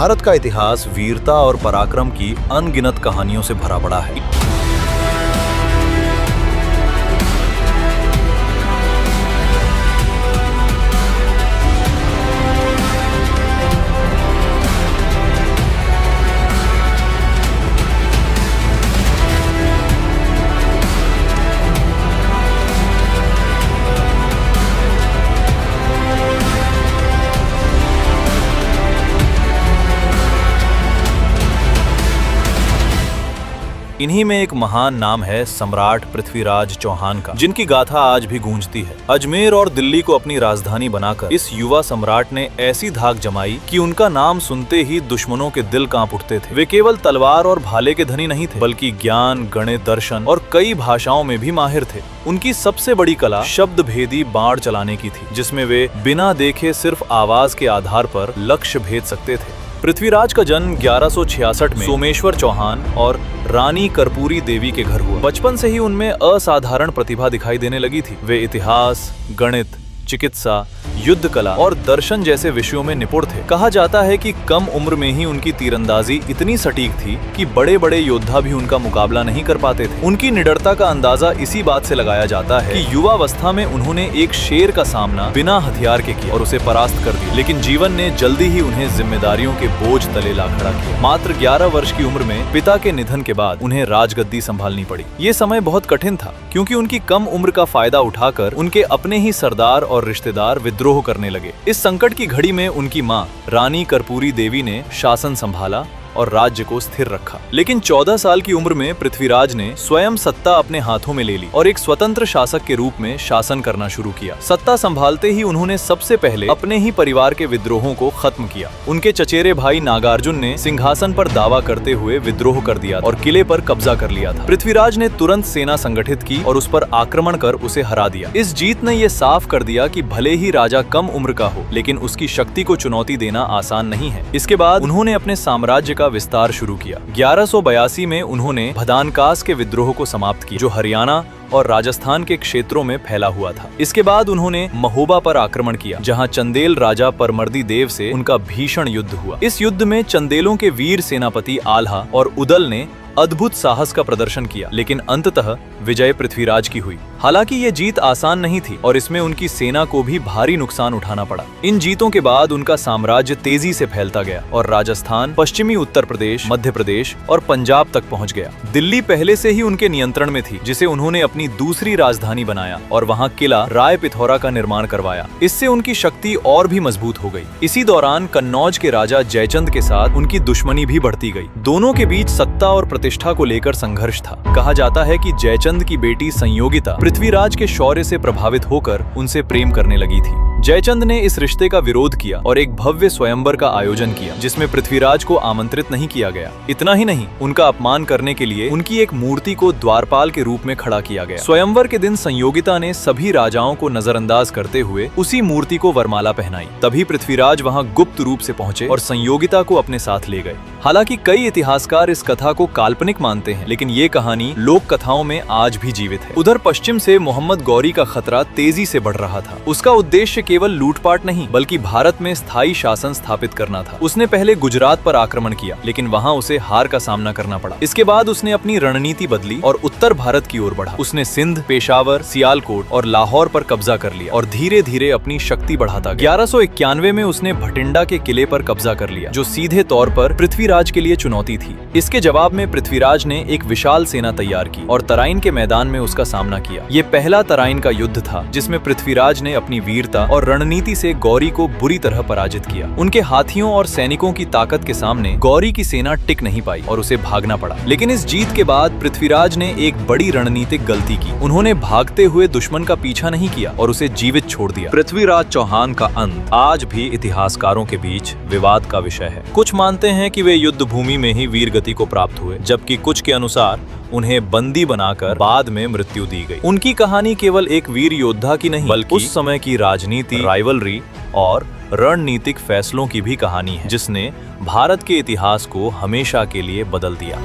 भारत का इतिहास वीरता और पराक्रम की अनगिनत कहानियों से भरा पड़ा है। इन्हीं में एक महान नाम है सम्राट पृथ्वीराज चौहान का, जिनकी गाथा आज भी गूंजती है। अजमेर और दिल्ली को अपनी राजधानी बनाकर इस युवा सम्राट ने ऐसी धाक जमाई कि उनका नाम सुनते ही दुश्मनों के दिल कांप उठते थे। वे केवल तलवार और भाले के धनी नहीं थे, बल्कि ज्ञान, गणित, दर्शन और कई भाषाओं में भी माहिर थे। उनकी सबसे बड़ी कला शब्द भेदी बाण चलाने की थी, जिसमें वे बिना देखे सिर्फ आवाज के आधार पर लक्ष्य भेद सकते थे। पृथ्वीराज का जन्म 1166 में सोमेश्वर चौहान और रानी कर्पूरी देवी के घर हुआ। बचपन से ही उनमें असाधारण प्रतिभा दिखाई देने लगी थी। वे इतिहास, गणित, चिकित्सा, युद्ध कला और दर्शन जैसे विषयों में निपुण थे। कहा जाता है कि कम उम्र में ही उनकी तीरंदाजी इतनी सटीक थी कि बड़े बड़े योद्धा भी उनका मुकाबला नहीं कर पाते थे। उनकी निडरता का अंदाजा इसी बात से लगाया जाता है कि युवावस्था में उन्होंने एक शेर का सामना बिना हथियार के किया और उसे परास्त कर दिया, लेकिन जीवन ने जल्दी ही उन्हें जिम्मेदारियों के बोझ तले ला खड़ा किया। मात्र 11 वर्ष की उम्र में पिता के निधन के बाद उन्हें राजगद्दी संभालनी पड़ी। ये समय बहुत कठिन था, क्योंकि उनकी कम उम्र का फायदा उठाकर उनके अपने ही सरदार और रिश्तेदार विद्रोह करने लगे। इस संकट की घड़ी में उनकी मां रानी कर्पूरी देवी ने शासन संभाला और राज्य को स्थिर रखा। लेकिन 14 साल की उम्र में पृथ्वीराज ने स्वयं सत्ता अपने हाथों में ले ली और एक स्वतंत्र शासक के रूप में शासन करना शुरू किया। सत्ता संभालते ही उन्होंने सबसे पहले अपने ही परिवार के विद्रोहों को खत्म किया। उनके चचेरे भाई नागार्जुन ने सिंहासन पर दावा करते हुए विद्रोह कर दिया और किले पर कब्जा कर लिया था। पृथ्वीराज ने तुरंत सेना संगठित की और उस पर आक्रमण कर उसे हरा दिया। इस जीत ने यह साफ कर दिया कि भले ही राजा कम उम्र का हो, लेकिन उसकी शक्ति को चुनौती देना आसान नहीं है। इसके बाद उन्होंने अपने साम्राज्य का विस्तार शुरू किया। 1182 में उन्होंने भदानकास के विद्रोह को समाप्त किया, जो हरियाणा और राजस्थान के क्षेत्रों में फैला हुआ था। इसके बाद उन्होंने महोबा पर आक्रमण किया, जहां चंदेल राजा परमर्दी देव से उनका भीषण युद्ध हुआ। इस युद्ध में चंदेलों के वीर सेनापति आल्हा और उदल ने अद्भुत साहस का प्रदर्शन किया, लेकिन अंततः विजय पृथ्वीराज की हुई। हालांकि ये जीत आसान नहीं थी और इसमें उनकी सेना को भी भारी नुकसान उठाना पड़ा। इन जीतों के बाद उनका साम्राज्य तेजी से फैलता गया और राजस्थान, पश्चिमी उत्तर प्रदेश, मध्य प्रदेश और पंजाब तक पहुंच गया। दिल्ली पहले से ही उनके नियंत्रण में थी, जिसे उन्होंने अपनी दूसरी राजधानी बनाया और वहां किला राय पिथौरा का निर्माण करवाया। इससे उनकी शक्ति और भी मजबूत हो गई। इसी दौरान कन्नौज के राजा जयचंद के साथ उनकी दुश्मनी भी बढ़ती गई। दोनों के बीच सत्ता और प्रतिष्ठा को लेकर संघर्ष था। कहा जाता है कि जयचंद की बेटी संयोगिता पृथ्वीराज के शौर्य से प्रभावित होकर उनसे प्रेम करने लगी थी। जयचंद ने इस रिश्ते का विरोध किया और एक भव्य स्वयंवर का आयोजन किया, जिसमें पृथ्वीराज को आमंत्रित नहीं किया गया। इतना ही नहीं, उनका अपमान करने के लिए उनकी एक मूर्ति को द्वारपाल के रूप में खड़ा किया गया। स्वयंवर के दिन संयोगिता ने सभी राजाओं को नजरअंदाज करते हुए उसी मूर्ति को वरमाला पहनाई। तभी पृथ्वीराज वहां गुप्त रूप से पहुंचे और संयोगिता को अपने साथ ले गए। हालांकि कई इतिहासकार इस कथा को काल्पनिक मानते हैं, लेकिन ये कहानी लोक कथाओं में आज भी जीवित है। उधर पश्चिम से मोहम्मद गौरी का खतरा तेजी से बढ़ रहा था। उसका उद्देश्य केवल लूटपाट नहीं, बल्कि भारत में स्थायी शासन स्थापित करना था। उसने पहले गुजरात पर आक्रमण किया, लेकिन वहां उसे हार का सामना करना पड़ा। इसके बाद उसने अपनी रणनीति बदली और उत्तर भारत की ओर बढ़ा। उसने सिंध, पेशावर, सियालकोट और लाहौर पर कब्जा कर लिया और धीरे धीरे अपनी शक्ति बढ़ाता गया। 1191 में उसने भटिंडा के किले पर कब्जा कर लिया, जो सीधे तौर पर पृथ्वीराज के लिए चुनौती थी। इसके जवाब में पृथ्वीराज ने एक विशाल सेना तैयार की और तराइन के मैदान में उसका सामना किया। ये पहला तराइन का युद्ध था, जिसमें पृथ्वीराज ने अपनी वीरता और रणनीति से गौरी को बुरी तरह पराजित किया। उनके हाथियों और सैनिकों की ताकत के सामने गौरी की सेना टिक नहीं पाई और उसे भागना पड़ा। लेकिन इस जीत के बाद पृथ्वीराज ने एक बड़ी रणनीतिक गलती की। उन्होंने भागते हुए दुश्मन का पीछा नहीं किया और उसे जीवित छोड़ दिया। पृथ्वीराज चौहान का अंत आज भी इतिहासकारों के बीच विवाद का विषय है। कुछ मानते हैं कि वे युद्ध भूमि में ही वीर गति को प्राप्त हुए, जबकि कुछ के अनुसार उन्हें बंदी बनाकर बाद में मृत्यु दी गई। उनकी कहानी केवल एक वीर योद्धा की नहीं, बल्कि उस समय की राजनीति, राइवलरी और रणनीतिक फैसलों की भी कहानी है, जिसने भारत के इतिहास को हमेशा के लिए बदल दिया।